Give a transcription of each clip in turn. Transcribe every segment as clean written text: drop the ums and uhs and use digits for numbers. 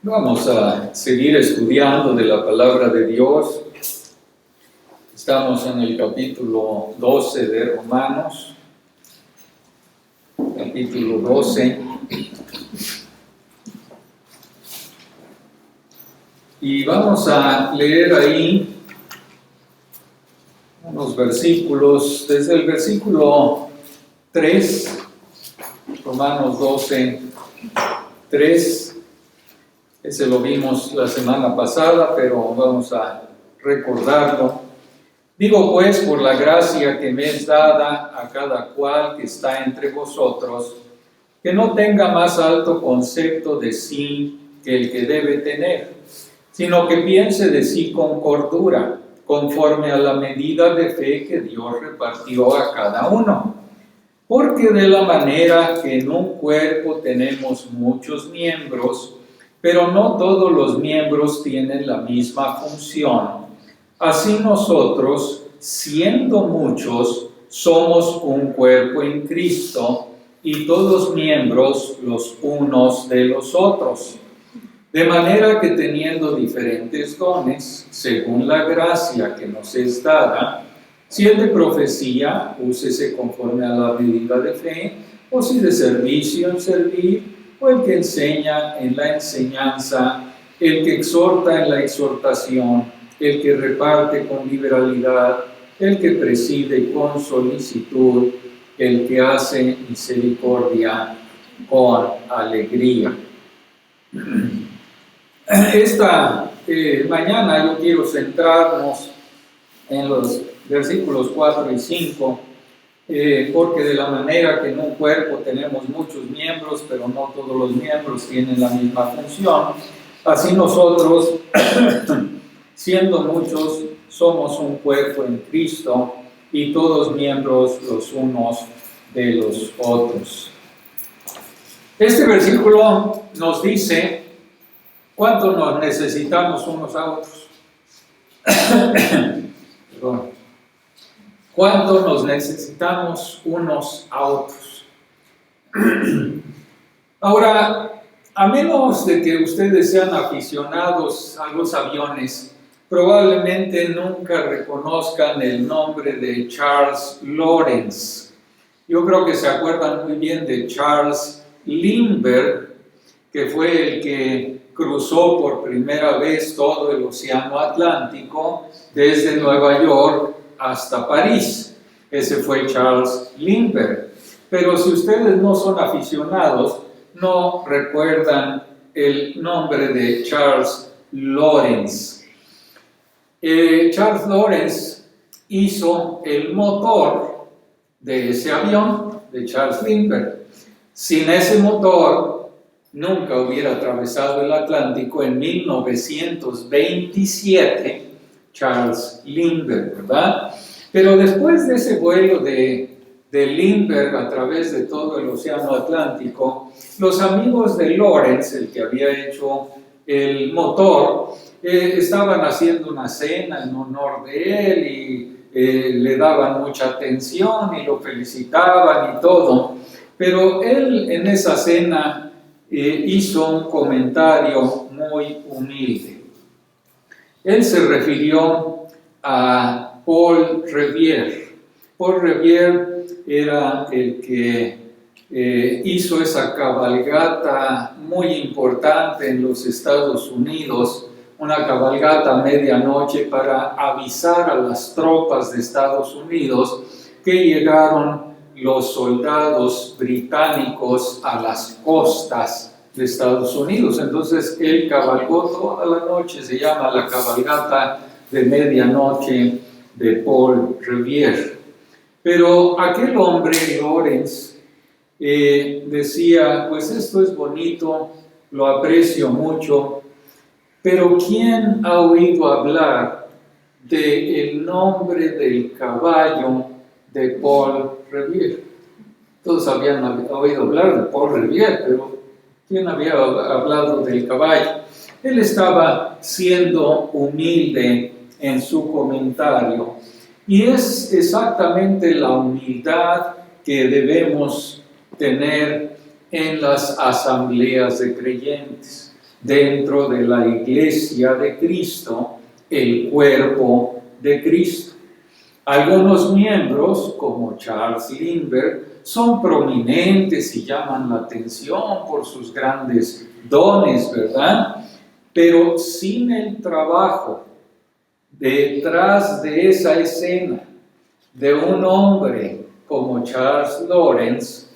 Vamos a seguir estudiando de la palabra de Dios. Estamos en el capítulo 12 de Romanos, capítulo 12. Y vamos a leer ahí unos versículos, desde el versículo 3, Romanos 12, 3. Ese lo vimos la semana pasada, pero vamos a recordarlo. Digo pues, por la gracia que me es dada a cada cual que está entre vosotros, que no tenga más alto concepto de sí que el que debe tener, sino que piense de sí con cordura, conforme a la medida de fe que Dios repartió a cada uno. Porque de la manera que en un cuerpo tenemos muchos miembros, pero no todos los miembros tienen la misma función, así nosotros, siendo muchos, somos un cuerpo en Cristo y todos miembros los unos de los otros. De manera que teniendo diferentes dones, según la gracia que nos es dada, si es de profecía, úsese conforme a la medida de fe, o si de servicio, en servir, o el que enseña en la enseñanza, el que exhorta en la exhortación, el que reparte con liberalidad, el que preside con solicitud, el que hace misericordia con alegría. Esta mañana yo quiero centrarnos en los versículos 4 y 5, porque de la manera que en un cuerpo tenemos muchos miembros, pero no todos los miembros tienen la misma función, así nosotros, siendo muchos, somos un cuerpo en Cristo y todos miembros los unos de los otros. Este versículo nos dice cuánto nos necesitamos unos a otros. Perdón. ¿Cuánto nos necesitamos unos a otros? Ahora, a menos de que ustedes sean aficionados a los aviones, probablemente nunca reconozcan el nombre de Charles Lawrence. Yo creo que se acuerdan muy bien de Charles Lindbergh, que fue el que cruzó por primera vez todo el océano Atlántico desde Nueva York hasta París. Ese fue Charles Lindbergh. Pero si ustedes no son aficionados, no recuerdan el nombre de Charles Lawrence. Charles Lawrence hizo el motor de ese avión de Charles Lindbergh. Sin ese motor, nunca hubiera atravesado el Atlántico en 1927 Charles Lindbergh, ¿verdad? Pero después de ese vuelo de Lindbergh a través de todo el océano Atlántico, los amigos de Lawrence, el que había hecho el motor, estaban haciendo una cena en honor de él y le daban mucha atención y lo felicitaban y todo. Pero él en esa cena hizo un comentario muy humilde. Él se refirió a Paul Revere. Paul Revere era el que hizo esa cabalgata muy importante en los Estados Unidos, una cabalgata a medianoche para avisar a las tropas de Estados Unidos que llegaron los soldados británicos a las costas de Estados Unidos. Entonces él cabalgó toda la noche, se llama la cabalgata de medianoche de Paul Revere. Pero aquel hombre, Lawrence, decía, pues esto es bonito, lo aprecio mucho, pero ¿quién ha oído hablar del nombre del caballo de Paul Revere? Todos habían oído hablar de Paul Revere, pero ¿quién había hablado del caballo? Él estaba siendo humilde en su comentario, y es exactamente la humildad que debemos tener en las asambleas de creyentes. dentro de la iglesia de Cristo, el cuerpo de Cristo. Algunos miembros, como Charles Lindbergh, son prominentes y llaman la atención por sus grandes dones, ¿verdad? Pero sin el trabajo detrás de esa escena de un hombre como Charles Lawrence,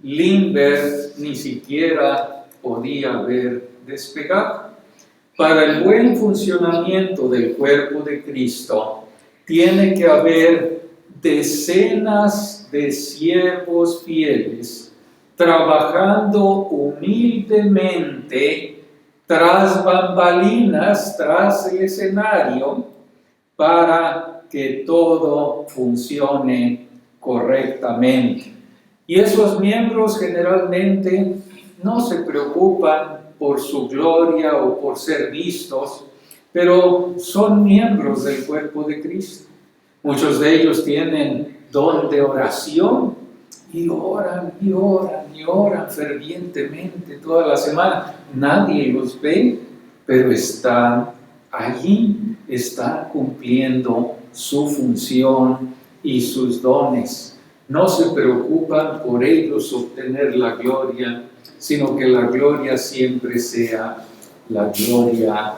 Lindbergh ni siquiera podía haber despegado. Para el buen funcionamiento del cuerpo de Cristo, tiene que haber decenas de siervos fieles trabajando humildemente tras bambalinas, tras el escenario, para que todo funcione correctamente. Y esos miembros generalmente no se preocupan por su gloria o por ser vistos, pero son miembros del cuerpo de Cristo. Muchos de ellos tienen don de oración y oran y oran y oran fervientemente toda la semana. Nadie los ve, pero están allí, están cumpliendo su función y sus dones. No se preocupan por ellos obtener la gloria, sino que la gloria siempre sea la gloria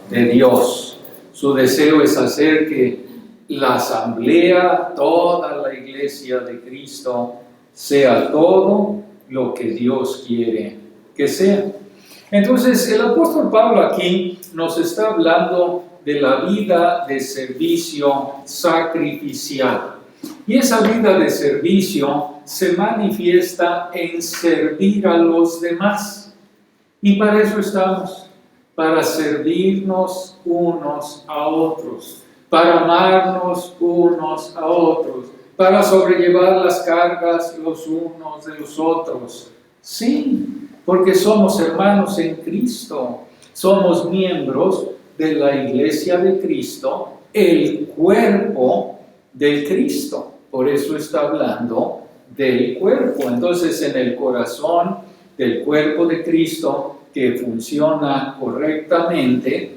de Dios. Su deseo es hacer que la asamblea, toda la iglesia de Cristo, sea todo lo que Dios quiere que sea. Entonces, el apóstol Pablo aquí nos está hablando de la vida de servicio sacrificial. Y esa vida de servicio se manifiesta en servir a los demás. Y para eso estamos, para servirnos unos a otros, para amarnos unos a otros, para sobrellevar las cargas los unos de los otros. Sí, porque somos hermanos en Cristo, somos miembros de la iglesia de Cristo, el cuerpo de Cristo. Por eso está hablando del cuerpo. Entonces, en el corazón del cuerpo de Cristo, que funciona correctamente,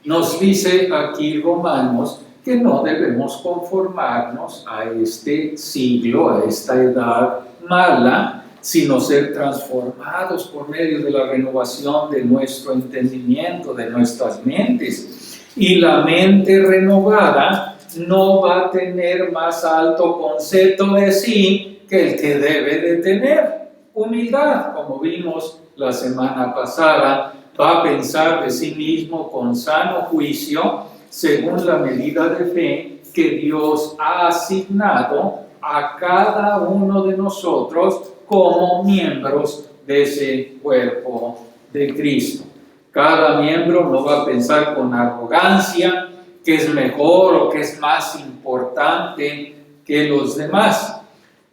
nos dice aquí Romanos que no debemos conformarnos a este siglo, a esta edad mala, sino ser transformados por medio de la renovación de nuestro entendimiento, de nuestras mentes. Y la mente renovada no va a tener más alto concepto de sí que el que debe de tener. Humildad, como vimos la semana pasada, va a pensar de sí mismo con sano juicio, según la medida de fe que Dios ha asignado a cada uno de nosotros como miembros de ese cuerpo de Cristo. Cada miembro no va a pensar con arrogancia que es mejor o que es más importante que los demás,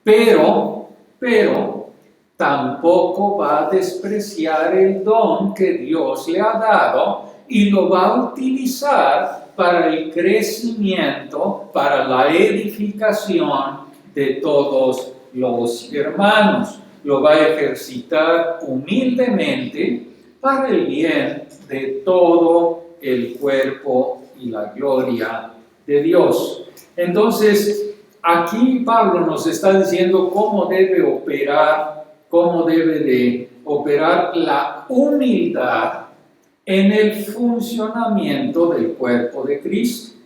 pero tampoco va a despreciar el don que Dios le ha dado y lo va a utilizar para el crecimiento, para la edificación de todos los hermanos. Lo va a ejercitar humildemente para el bien de todo el cuerpo y la gloria de Dios. Entonces, aquí Pablo nos está diciendo cómo debe de operar la humildad en el funcionamiento del cuerpo de Cristo.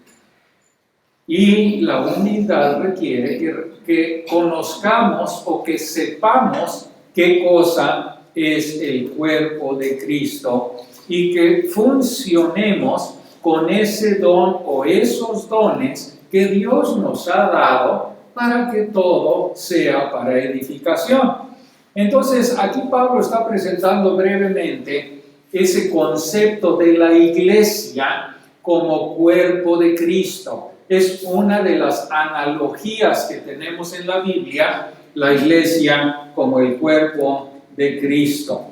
Y la humildad requiere que conozcamos o que sepamos qué cosa es el cuerpo de Cristo y que funcionemos con ese don o esos dones que Dios nos ha dado para que todo sea para edificación. Entonces, aquí Pablo está presentando brevemente ese concepto de la iglesia como cuerpo de Cristo. Es una de las analogías que tenemos en la Biblia, la iglesia como el cuerpo de Cristo.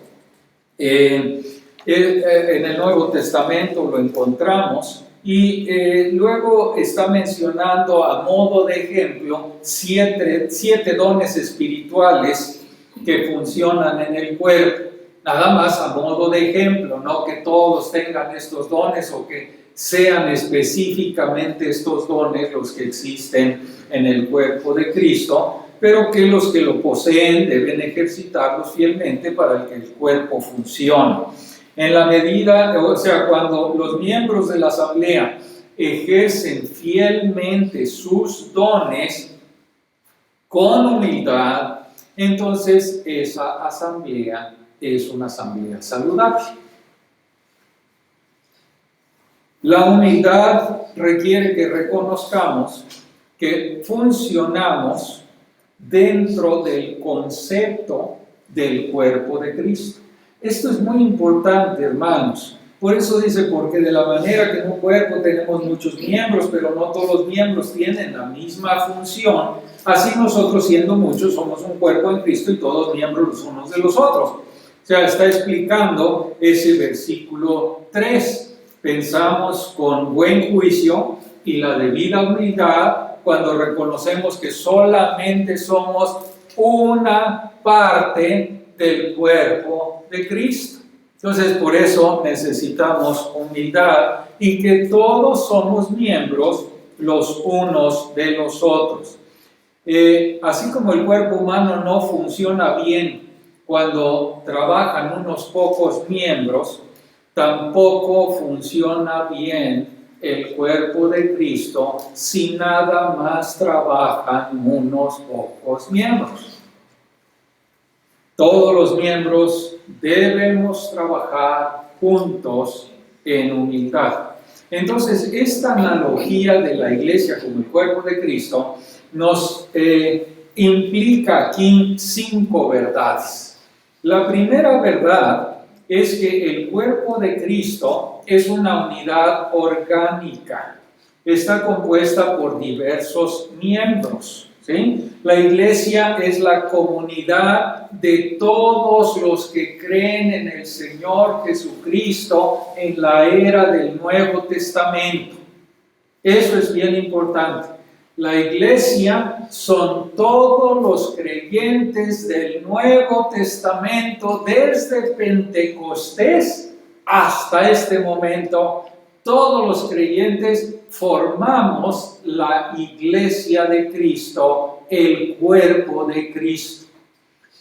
En el Nuevo Testamento lo encontramos y luego está mencionando a modo de ejemplo siete dones espirituales que funcionan en el cuerpo. Nada más a modo de ejemplo, no que todos tengan estos dones o que sean específicamente estos dones los que existen en el cuerpo de Cristo, pero que los que lo poseen deben ejercitarlos fielmente para que el cuerpo funcione. En la medida, o sea, cuando los miembros de la asamblea ejercen fielmente sus dones con humildad, entonces esa asamblea es una asamblea saludable. La humildad requiere que reconozcamos que funcionamos dentro del concepto del cuerpo de Cristo. Esto es muy importante, hermanos. Por eso dice, porque de la manera que en un cuerpo tenemos muchos miembros, pero no todos los miembros tienen la misma función, así nosotros, siendo muchos, somos un cuerpo en Cristo y todos miembros los unos de los otros. O sea, está explicando ese versículo 3. Pensamos con buen juicio y la debida humildad cuando reconocemos que solamente somos una parte del cuerpo de Cristo. Entonces, por eso necesitamos humildad y que todos somos miembros los unos de los otros. Así como el cuerpo humano no funciona bien cuando trabajan unos pocos miembros, tampoco funciona bien el cuerpo de Cristo si nada más trabajan unos pocos miembros. Todos los miembros debemos trabajar juntos en humildad. Entonces, esta analogía de la iglesia como el cuerpo de Cristo nos implica aquí 5 verdades. La primera verdad es que el cuerpo de Cristo es una unidad orgánica. Está compuesta por diversos miembros, ¿sí? La iglesia es la comunidad de todos los que creen en el Señor Jesucristo en la era del Nuevo Testamento. Eso es bien importante. La iglesia son todos los creyentes del Nuevo Testamento desde Pentecostés hasta este momento. Todos los creyentes formamos la iglesia de Cristo, el cuerpo de Cristo.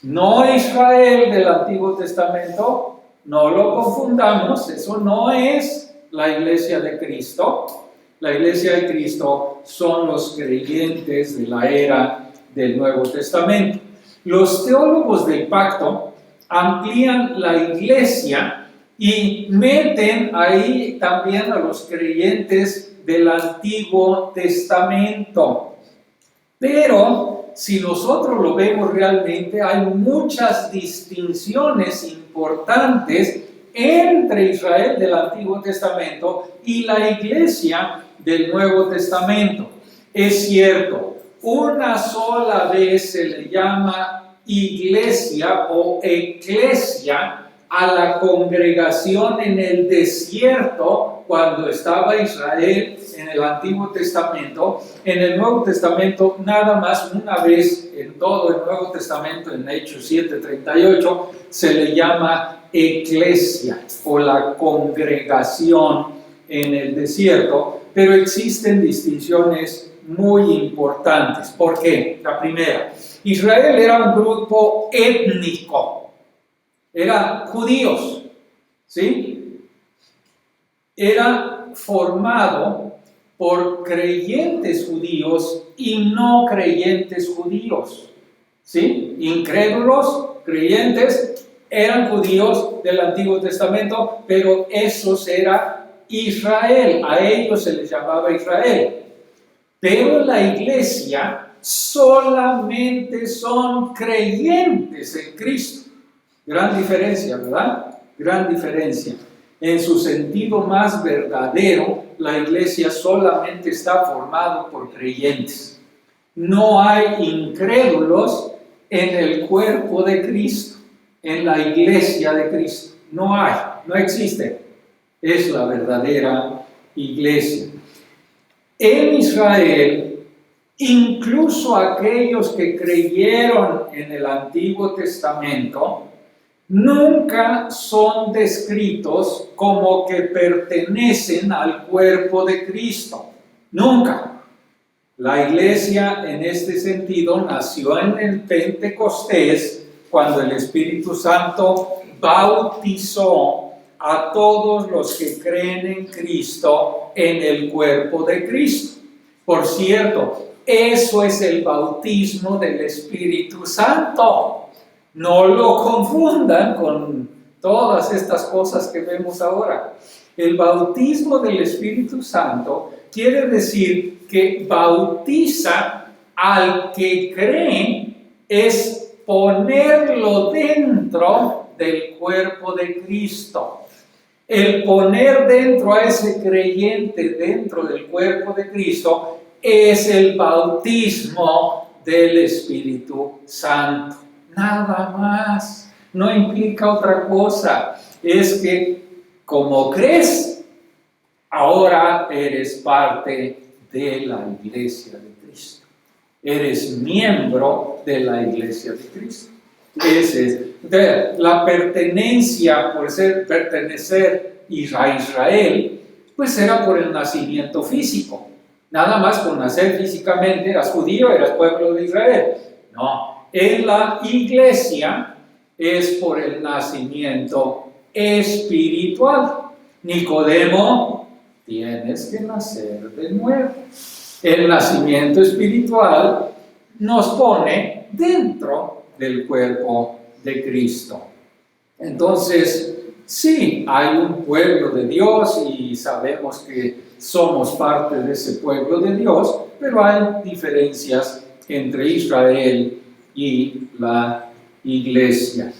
No Israel del Antiguo Testamento, no lo confundamos, eso no es la iglesia de Cristo. La iglesia de Cristo son los creyentes de la era del Nuevo Testamento. Los teólogos del pacto amplían la iglesia y meten ahí también a los creyentes del Antiguo Testamento. Pero si nosotros lo vemos realmente, hay muchas distinciones importantes entre Israel del Antiguo Testamento y la iglesia del Nuevo Testamento. Es cierto, una sola vez se le llama iglesia o eclesia a la congregación en el desierto cuando estaba Israel en el Antiguo Testamento. En el Nuevo Testamento nada más una vez en todo el Nuevo Testamento, en Hechos 7:38, se le llama eclesia o la congregación en el desierto, pero existen distinciones muy importantes. ¿Por qué? La primera, Israel era un grupo étnico, eran judíos, ¿sí? Era formado por creyentes judíos y no creyentes judíos, ¿sí? Incrédulos, creyentes, eran judíos del Antiguo Testamento, pero esos era Israel, a ellos se les llamaba Israel. Pero la iglesia solamente son creyentes en Cristo. Gran diferencia, ¿verdad? Gran diferencia. En su sentido más verdadero, la iglesia solamente está formada por creyentes. No hay incrédulos en el cuerpo de Cristo, en la iglesia de Cristo. No hay, no existe. Es la verdadera iglesia. En Israel, incluso aquellos que creyeron en el Antiguo Testamento, nunca son descritos como que pertenecen al cuerpo de Cristo. Nunca. La iglesia en este sentido nació en el Pentecostés, cuando el Espíritu Santo bautizó a todos los que creen en Cristo en el cuerpo de Cristo. Por cierto, eso es el bautismo del Espíritu Santo. No lo confundan con todas estas cosas que vemos ahora. El bautismo del Espíritu Santo quiere decir que bautiza al que cree, es ponerlo dentro del cuerpo de Cristo. El poner dentro a ese creyente dentro del cuerpo de Cristo es el bautismo del Espíritu Santo. Nada más. No implica otra cosa. Es que como crees, ahora eres parte de la iglesia de Cristo. Eres miembro de la iglesia de Cristo. Ese es la pertenencia, por pertenecer a Israel, pues era por el nacimiento físico. Nada más con nacer físicamente eras judío, eras pueblo de Israel. No, en la iglesia es por el nacimiento espiritual. Nicodemo, tienes que nacer de nuevo. El nacimiento espiritual nos pone dentro del cuerpo de Cristo. Entonces, sí, hay un pueblo de Dios y sabemos que somos parte de ese pueblo de Dios, pero hay diferencias entre Israel y la iglesia.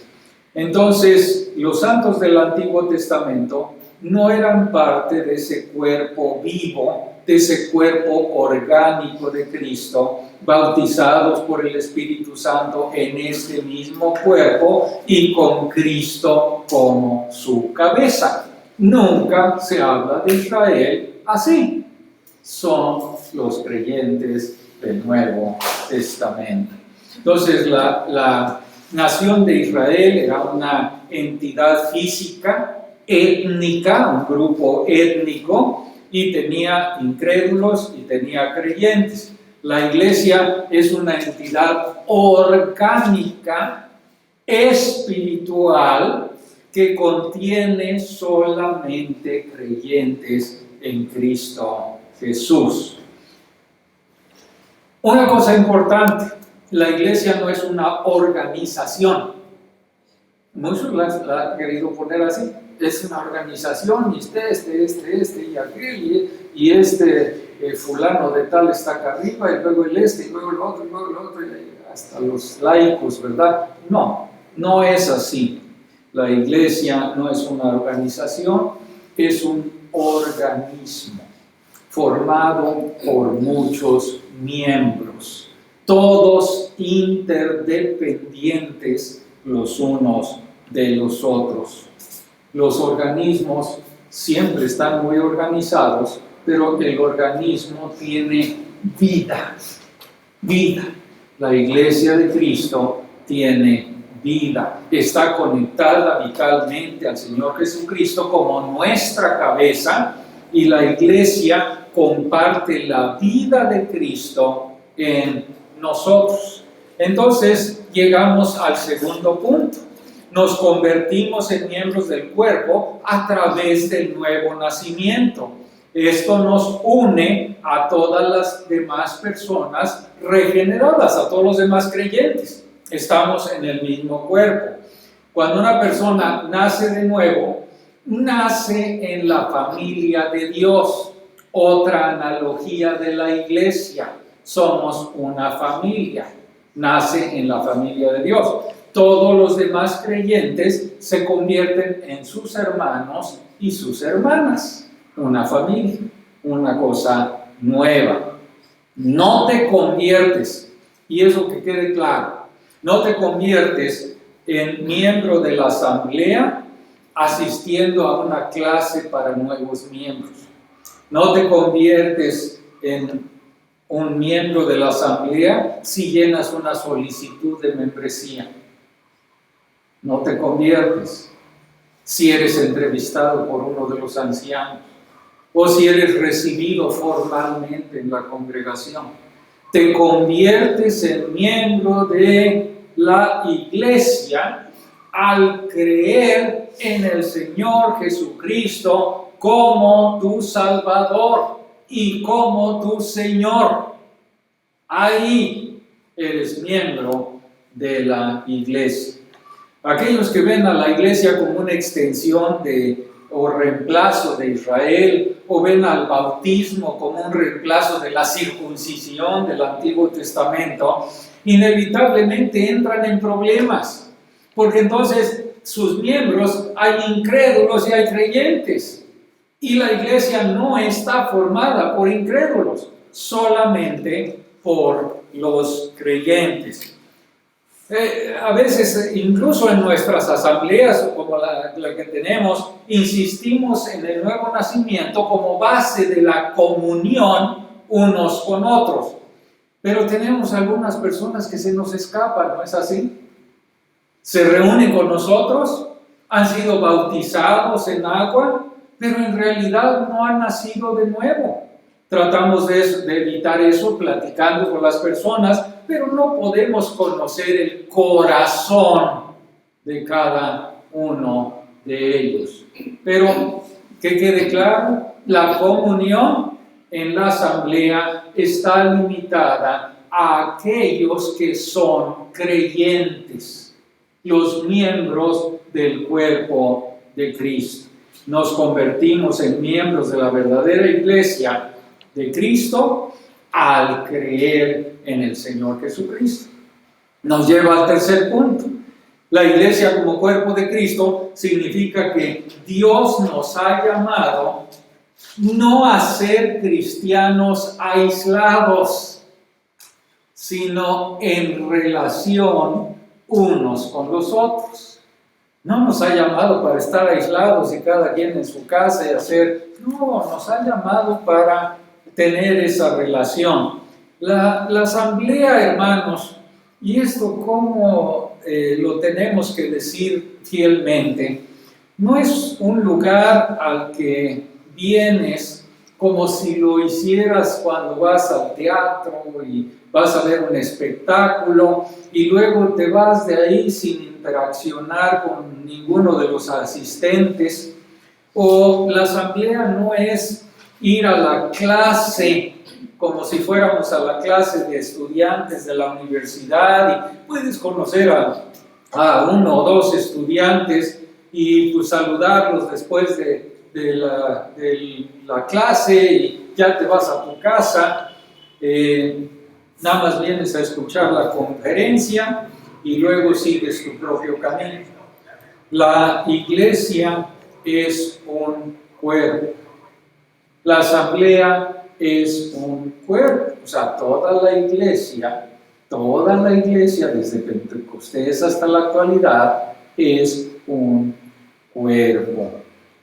Entonces, los santos del Antiguo Testamento no eran parte de ese cuerpo vivo, de ese cuerpo orgánico de Cristo, bautizados por el Espíritu Santo en este mismo cuerpo y con Cristo como su cabeza. Nunca se habla de Israel así. Son los creyentes del Nuevo Testamento. Entonces, la nación de Israel era una entidad física, étnica, un grupo étnico, y tenía incrédulos y tenía creyentes. La iglesia es una entidad orgánica, espiritual, que contiene solamente creyentes en Cristo Jesús. Una cosa importante, la iglesia no es una organización. Muchos la han querido poner así. Es una organización, y este, y aquel, y fulano de tal está acá arriba, y luego el y luego el otro, y hasta los laicos, ¿verdad? No, no es así. La iglesia no es una organización, es un organismo formado por muchos miembros, todos interdependientes los unos de los otros. Los organismos siempre están muy organizados, pero el organismo tiene vida. Vida. La iglesia de Cristo tiene vida. Está conectada vitalmente al Señor Jesucristo como nuestra cabeza, y la iglesia comparte la vida de Cristo en nosotros. Entonces llegamos al segundo punto. Nos convertimos en miembros del cuerpo a través del nuevo nacimiento. Esto nos une a todas las demás personas regeneradas, a todos los demás creyentes. Estamos en el mismo cuerpo. Cuando una persona nace de nuevo, nace en la familia de Dios. Otra analogía de la iglesia: somos una familia. Nace en la familia de Dios. Todos los demás creyentes se convierten en sus hermanos y sus hermanas. Una familia, una cosa nueva. No te conviertes, y eso que quede claro, no te conviertes en miembro de la asamblea asistiendo a una clase para nuevos miembros. No te conviertes en un miembro de la asamblea si llenas una solicitud de membresía. no te conviertes. Si eres entrevistado por uno de los ancianos o si eres recibido formalmente en la congregación, te conviertes en miembro de la iglesia al creer en el Señor Jesucristo como tu Salvador y como tu Señor. Ahí eres miembro de la iglesia. Aquellos que ven a la iglesia como una extensión o reemplazo de Israel, o ven al bautismo como un reemplazo de la circuncisión del Antiguo Testamento, inevitablemente entran en problemas, porque entonces sus miembros hay incrédulos y hay creyentes, y la iglesia no está formada por incrédulos, solamente por los creyentes. A veces, incluso en nuestras asambleas, como la que tenemos, insistimos en el nuevo nacimiento como base de la comunión unos con otros. Pero tenemos algunas personas que se nos escapan, ¿no es así? Se reúnen con nosotros, han sido bautizados en agua, pero en realidad no han nacido de nuevo. Tratamos de evitar eso platicando con las personas, pero no podemos conocer el corazón de cada uno de ellos. Pero que quede claro, la comunión en la asamblea está limitada a aquellos que son creyentes, los miembros del cuerpo de Cristo. Nos convertimos en miembros de la verdadera iglesia de Cristo al creer en el Señor Jesucristo. Nos lleva al tercer punto. La iglesia como cuerpo de Cristo significa que Dios nos ha llamado no a ser cristianos aislados, sino en relación unos con los otros. No nos ha llamado para estar aislados y cada quien en su casa y hacer... No, nos ha llamado para tener esa relación. La asamblea, hermanos, y esto cómo lo tenemos que decir fielmente, no es un lugar al que vienes como si lo hicieras cuando vas al teatro y vas a ver un espectáculo y luego te vas de ahí sin interaccionar con ninguno de los asistentes. O la asamblea no es ir a la clase como si fuéramos a la clase de estudiantes de la universidad y puedes conocer a uno o dos estudiantes y pues saludarlos después de la clase y ya te vas a tu casa. Nada más vienes a escuchar la conferencia y luego sigues tu propio camino. La iglesia es un cuerpo. La asamblea es un cuerpo. O sea, toda la iglesia desde Pentecostés hasta la actualidad es un cuerpo.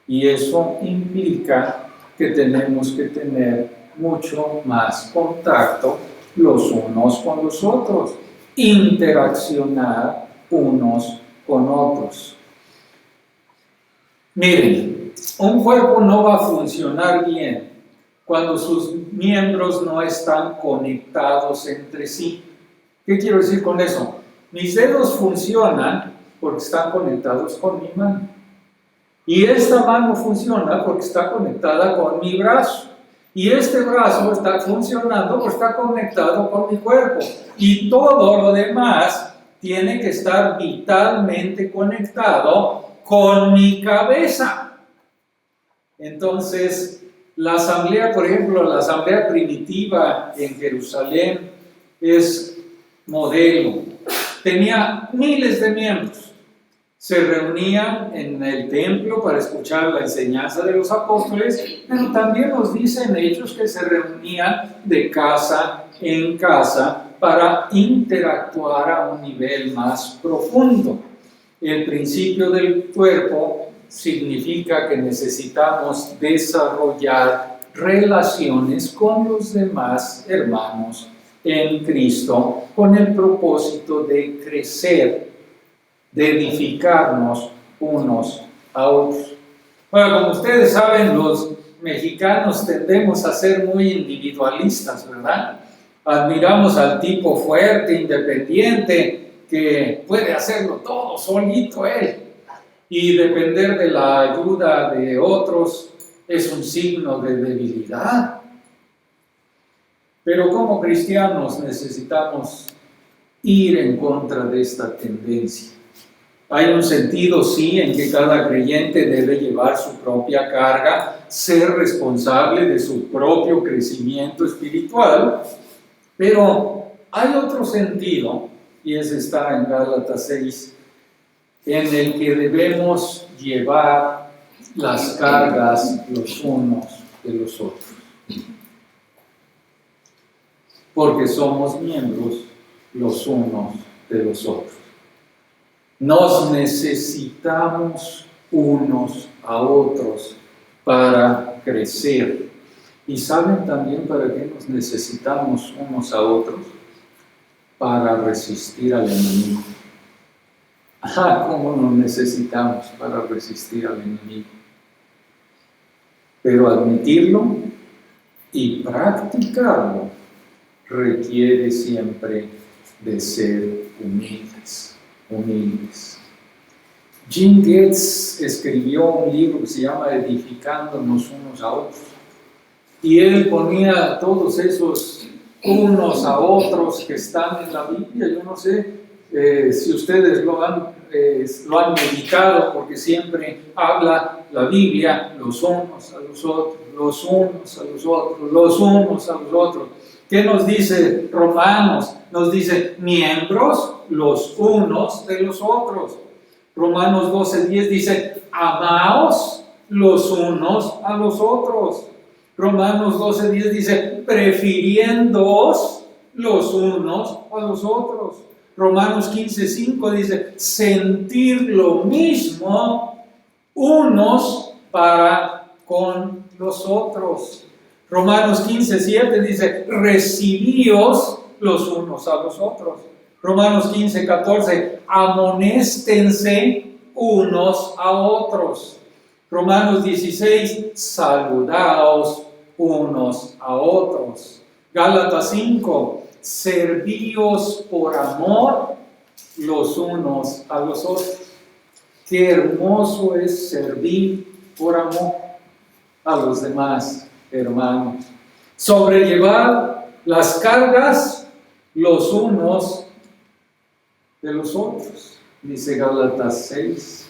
Y eso implica que tenemos que tener mucho más contacto los unos con los otros, interaccionar unos con otros. Miren, un cuerpo no va a funcionar bien cuando sus miembros no están conectados entre sí. ¿Qué quiero decir con eso? Mis dedos funcionan porque están conectados con mi mano. Y esta mano funciona porque está conectada con mi brazo. Y este brazo está funcionando porque está conectado con mi cuerpo. Y todo lo demás tiene que estar vitalmente conectado con mi cabeza. Entonces, la asamblea, por ejemplo, la asamblea primitiva en Jerusalén es modelo. Tenía miles de miembros. Se reunían en el templo para escuchar la enseñanza de los apóstoles, pero también nos dicen Hechos que se reunían de casa en casa para interactuar a un nivel más profundo. El principio del cuerpo significa que necesitamos desarrollar relaciones con los demás hermanos en Cristo con el propósito de crecer, de edificarnos unos a otros. Bueno, como ustedes saben, los mexicanos tendemos a ser muy individualistas, ¿verdad? Admiramos al tipo fuerte, independiente, que puede hacerlo todo solito él. Y depender de la ayuda de otros es un signo de debilidad. Pero como cristianos necesitamos ir en contra de esta tendencia. Hay un sentido, sí, en que cada creyente debe llevar su propia carga, ser responsable de su propio crecimiento espiritual, pero hay otro sentido, y ese está en Gálatas 6, en el que debemos llevar las cargas los unos de los otros. Porque somos miembros los unos de los otros. Nos necesitamos unos a otros para crecer. ¿Y saben también para qué nos necesitamos unos a otros? Para resistir al enemigo. ¿Cómo nos necesitamos para resistir al enemigo? Pero admitirlo y practicarlo requiere siempre de ser humildes. Jim Gates escribió un libro que se llama Edificándonos unos a otros, y él ponía todos esos unos a otros que están en la Biblia. Yo no sé si ustedes lo han meditado, porque siempre habla la Biblia los unos a los otros, los unos a los otros, los unos a los otros. ¿Qué nos dice Romanos? Nos dice miembros los unos de los otros. Romanos 12:10 dice amaos los unos a los otros. Romanos 12:10 dice prefiriéndoos los unos a los otros. Romanos 15:5 dice sentir lo mismo unos para con los otros. Romanos 15:7 dice recibíos los unos a los otros. Romanos 15:14 amonéstense unos a otros. Romanos 16 saludaos unos a otros. Gálatas 5 servíos por amor los unos a los otros. Qué hermoso es servir por amor a los demás hermanos. Sobrellevar las cargas los unos de los otros, dice Gálatas 6,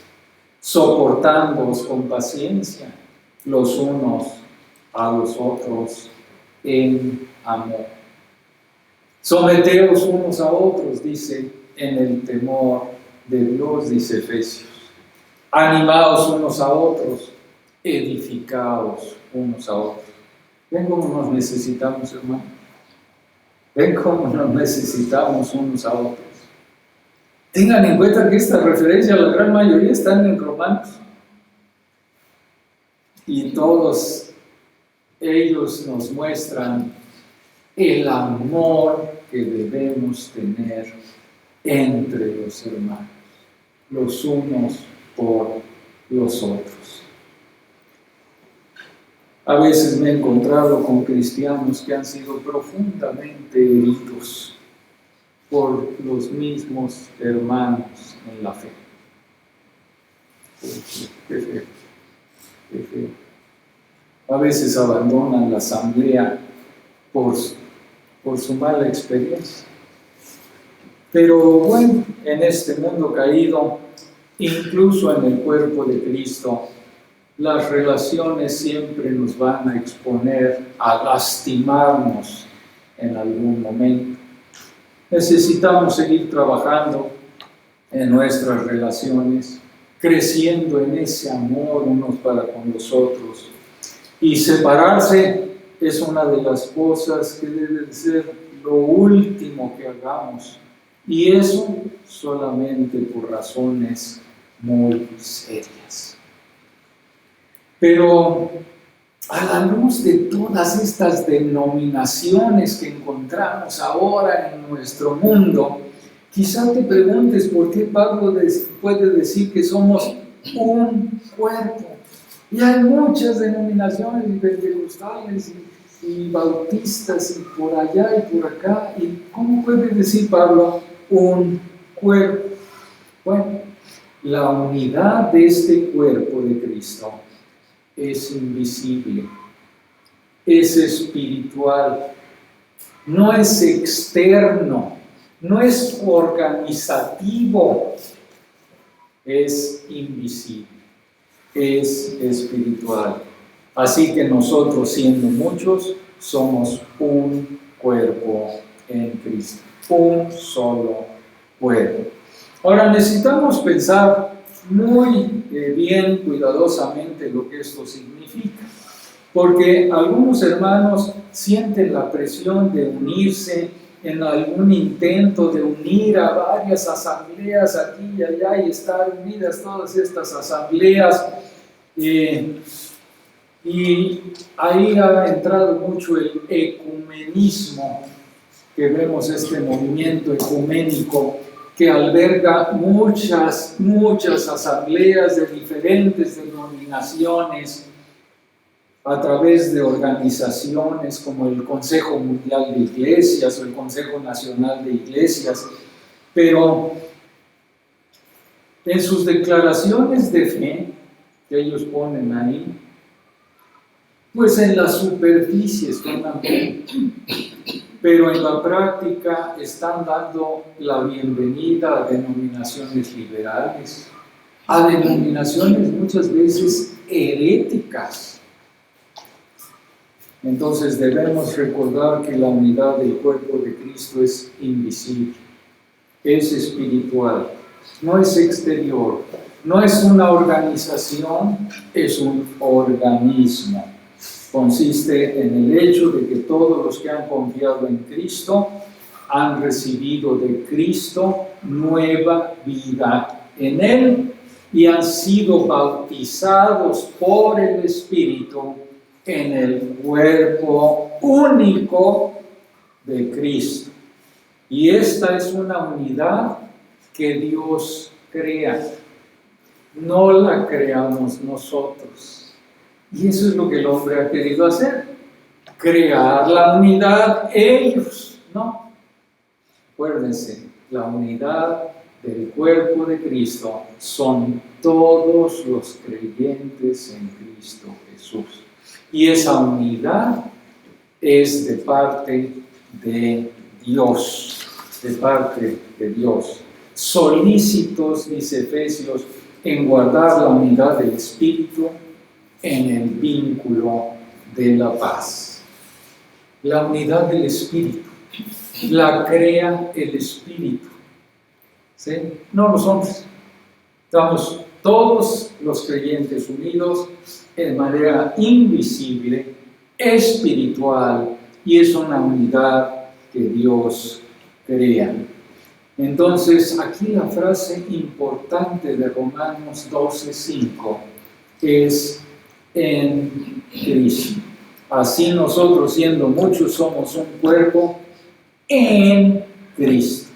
soportándoos con paciencia los unos a los otros en amor. Someteos unos a otros, dice, en el temor de Dios, dice Efesios. Animaos unos a otros, edificaos unos a otros. ¿Ven cómo nos necesitamos, hermano? ¿Ven cómo nos necesitamos unos a otros? Tengan en cuenta que esta referencia, la gran mayoría están en Romanos. Y todos ellos nos muestran el amor que debemos tener entre los hermanos, los unos por los otros. A veces me he encontrado con cristianos que han sido profundamente heridos por los mismos hermanos en la fe. Qué feo, qué feo. A veces abandonan la asamblea por su mala experiencia. Pero bueno, en este mundo caído, incluso en el cuerpo de Cristo, las relaciones siempre nos van a exponer a lastimarnos en algún momento. Necesitamos seguir trabajando en nuestras relaciones, creciendo en ese amor unos para con los otros. Y separarse es una de las cosas que debe ser lo último que hagamos. Y eso solamente por razones muy serias. Pero a la luz de todas estas denominaciones que encontramos ahora en nuestro mundo, Quizá te preguntes por qué Pablo puede decir que somos un cuerpo. Y hay muchas denominaciones y pentecostales y bautistas y por allá y por acá. ¿Y cómo puede decir Pablo un cuerpo? Bueno, la unidad de este cuerpo de Cristo es invisible, es espiritual, no es externo, no es organizativo, es invisible, es espiritual. Así que nosotros, siendo muchos, somos un cuerpo en Cristo, un solo cuerpo. Ahora necesitamos pensar muy bien, cuidadosamente, lo que esto significa, porque algunos hermanos sienten la presión de unirse en algún intento de unir a varias asambleas aquí y allá y estar unidas todas estas asambleas, y ahí ha entrado mucho el ecumenismo, que vemos este movimiento ecuménico que alberga muchas asambleas de diferentes denominaciones a través de organizaciones como el Consejo Mundial de Iglesias o el Consejo Nacional de Iglesias, pero en sus declaraciones de fe que ellos ponen ahí, pues en la superficie suenan bien, pero en la práctica están dando la bienvenida a denominaciones liberales, a denominaciones muchas veces heréticas. Entonces debemos recordar que la unidad del cuerpo de Cristo es invisible, es espiritual, no es exterior, no es una organización, es un organismo. Consiste en el hecho de que todos los que han confiado en Cristo han recibido de Cristo nueva vida en Él y han sido bautizados por el Espíritu en el cuerpo único de Cristo. Y esta es una unidad que Dios crea, no la creamos nosotros. Y eso es lo que el hombre ha querido hacer, crear la unidad ellos, ¿no? Acuérdense, la unidad del cuerpo de Cristo son todos los creyentes en Cristo Jesús. Y esa unidad es de parte de Dios, Solícitos, dice Efesios, en guardar la unidad del Espíritu en el vínculo de la paz. La unidad del Espíritu la crea el Espíritu, ¿sí? No los hombres. Estamos todos los creyentes unidos de manera invisible, espiritual, y es una unidad que Dios crea. Entonces, aquí la frase importante de Romanos 12:5 es en Cristo. Así nosotros, siendo muchos, somos un cuerpo en Cristo.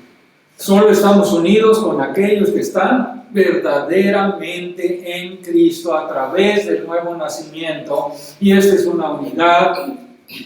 Solo estamos unidos con aquellos que están verdaderamente en Cristo a través del nuevo nacimiento, y esta es una unidad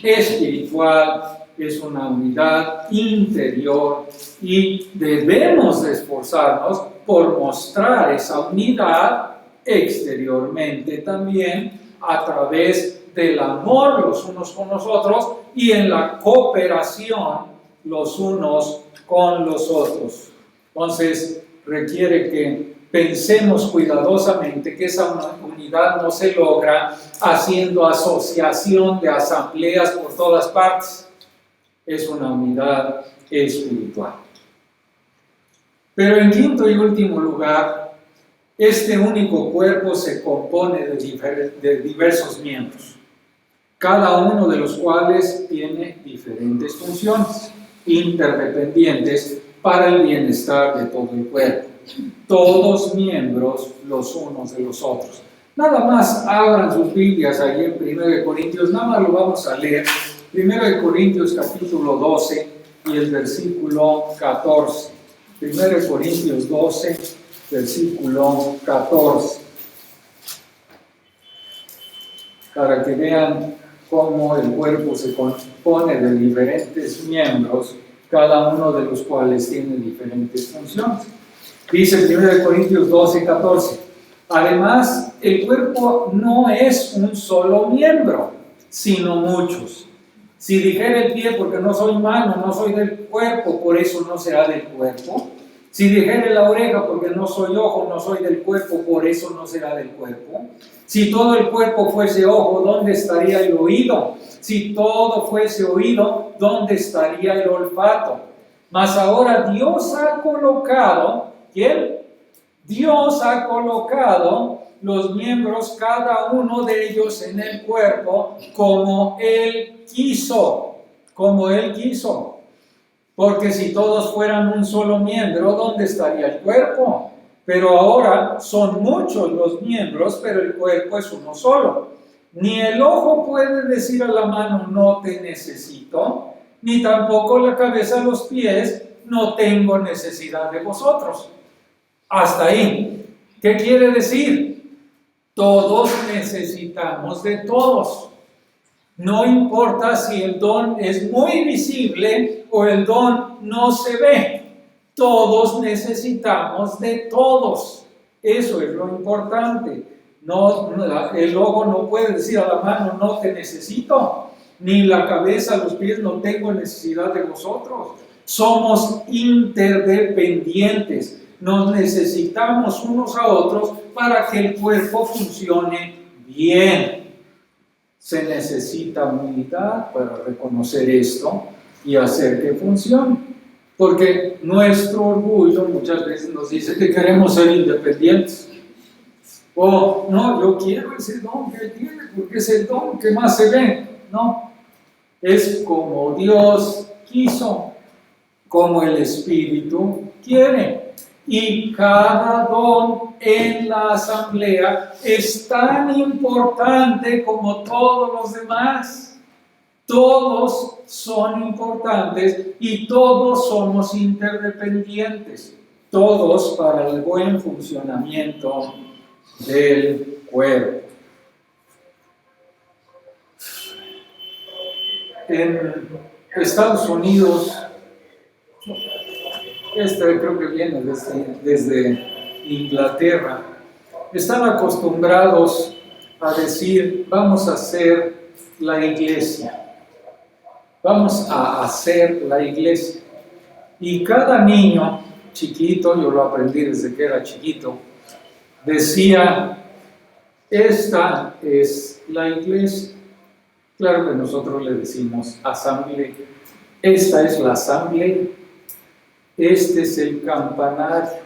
espiritual, es una unidad interior, y debemos de esforzarnos por mostrar esa unidad exteriormente también a través del amor los unos con los otros y en la cooperación los unos con los otros. Entonces requiere que pensemos cuidadosamente que esa unidad no se logra haciendo asociación de asambleas por todas partes. Es una unidad espiritual. Pero en quinto y último lugar, este único cuerpo se compone de diversos miembros, cada uno de los cuales tiene diferentes funciones interdependientes para el bienestar de todo el cuerpo. Todos miembros los unos de los otros. Nada más abran sus Biblias ahí en 1 Corintios, nada más lo vamos a leer. 1 Corintios capítulo 12 y el versículo 14. 1 Corintios 12, versículo 14. Para que vean cómo el cuerpo se compone de diferentes miembros, cada uno de los cuales tiene diferentes funciones. Dice 1 Corintios 12, 14. Además, el cuerpo no es un solo miembro, sino muchos. Si dijera el pie, porque no soy mano, no soy del cuerpo, por eso no será del cuerpo. Si dijera la oreja, porque no soy ojo, no soy del cuerpo, por eso no será del cuerpo. Si todo el cuerpo fuese ojo, ¿dónde estaría el oído? Si todo fuese oído, ¿dónde estaría el olfato? Mas ahora Dios ha colocado, ¿quién? Dios ha colocado los miembros, cada uno de ellos en el cuerpo, como Él quiso, como Él quiso. Porque si todos fueran un solo miembro, ¿dónde estaría el cuerpo? Pero ahora son muchos los miembros, pero el cuerpo es uno solo. Ni el ojo puede decir a la mano, no te necesito, ni tampoco la cabeza a los pies, no tengo necesidad de vosotros. Hasta ahí. ¿Qué quiere decir? Todos necesitamos de todos. No importa si el don es muy visible o el don no se ve. Todos necesitamos de todos. Eso es lo importante. El ojo no puede decir a la mano, no te necesito. Ni la cabeza, los pies, no tengo necesidad de vosotros. Somos interdependientes. Nos necesitamos unos a otros para que el cuerpo funcione bien. Se necesita unidad para reconocer esto y hacer que funcione. Porque nuestro orgullo muchas veces nos dice que queremos ser independientes. O, no, yo quiero ese don que él tiene, porque es el don que más se ve. No, es como Dios quiso, como el Espíritu quiere. Y cada don en la asamblea es tan importante como todos los demás. Todos son importantes y todos somos interdependientes. Todos para el buen funcionamiento del cuerpo. En Estados Unidos, creo que viene desde Inglaterra, están acostumbrados a decir, vamos a hacer la iglesia. Vamos a hacer la iglesia. Y cada niño chiquito, yo lo aprendí desde que era chiquito, decía, esta es la iglesia. Claro que nosotros le decimos asamblea. Esta es la asamblea. Este es el campanario.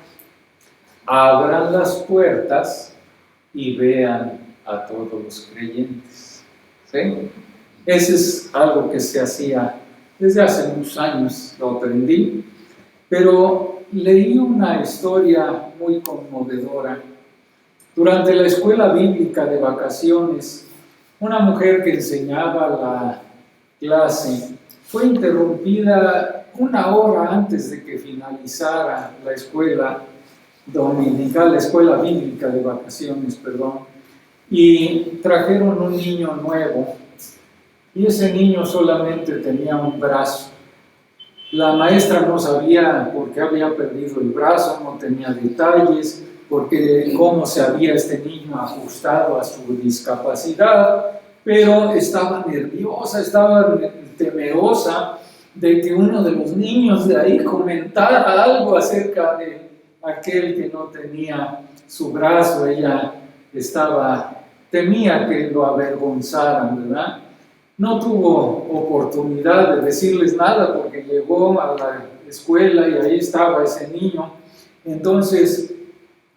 Abran las puertas y vean a todos los creyentes. ¿Sí? Ese es algo que se hacía desde hace muchos años, lo aprendí. Pero leí una historia muy conmovedora. Durante la escuela bíblica de vacaciones, una mujer que enseñaba la clase fue interrumpida 1 hora antes de que finalizara la escuela dominical, la escuela bíblica de vacaciones, perdón, y trajeron un niño nuevo, y ese niño solamente tenía un brazo. La maestra no sabía por qué había perdido el brazo, no tenía detalles, porque cómo se había este niño ajustado a su discapacidad, pero estaba nerviosa, estaba temerosa de que uno de los niños de ahí comentara algo acerca de aquel que no tenía su brazo. Ella temía que lo avergonzaran, ¿verdad? No tuvo oportunidad de decirles nada porque llegó a la escuela y ahí estaba ese niño. Entonces,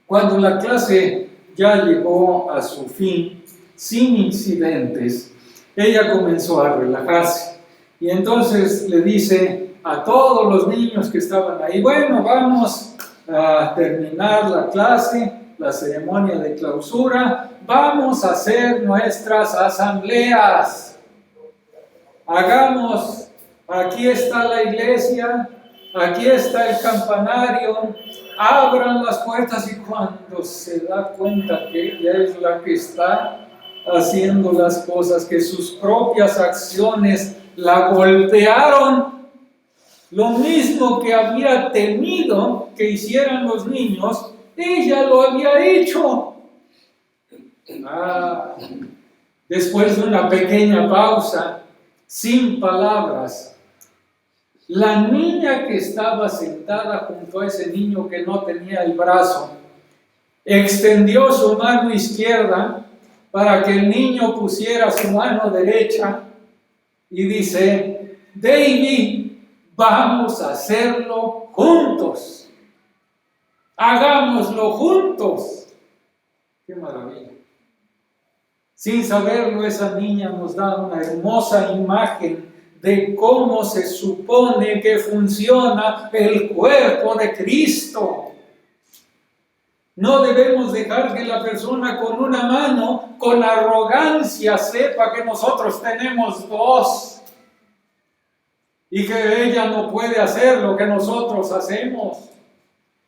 cuando la clase ya llegó a su fin, sin incidentes, ella comenzó a relajarse. Y entonces le dice a todos los niños que estaban ahí, bueno, vamos a terminar la clase, la ceremonia de clausura, vamos a hacer nuestras asambleas. Hagamos, aquí está la iglesia, aquí está el campanario, abran las puertas, y cuando se da cuenta que ella es la que está haciendo las cosas, que sus propias acciones la golpearon, lo mismo que había temido que hicieran los niños, ella lo había hecho. Después de una pequeña pausa, sin palabras, la niña que estaba sentada junto a ese niño que no tenía el brazo, extendió su mano izquierda para que el niño pusiera su mano derecha y dice: David, vamos a hacerlo juntos. Hagámoslo juntos. ¡Qué maravilla! Sin saberlo, esa niña nos da una hermosa imagen de cómo se supone que funciona el cuerpo de Cristo. No debemos dejar que la persona con una mano, con arrogancia, sepa que nosotros tenemos dos y que ella no puede hacer lo que nosotros hacemos.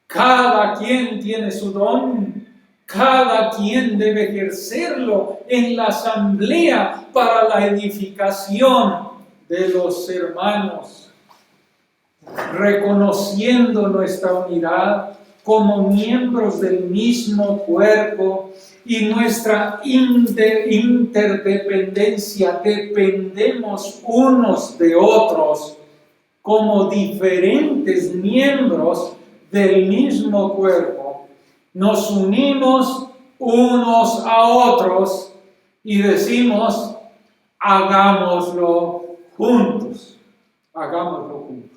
Cada quien tiene su don. Cada quien debe ejercerlo en la asamblea para la edificación de los hermanos, reconociendo nuestra unidad como miembros del mismo cuerpo y nuestra interdependencia. Dependemos unos de otros como diferentes miembros del mismo cuerpo. Nos unimos unos a otros y decimos: hagámoslo juntos, hagámoslo juntos.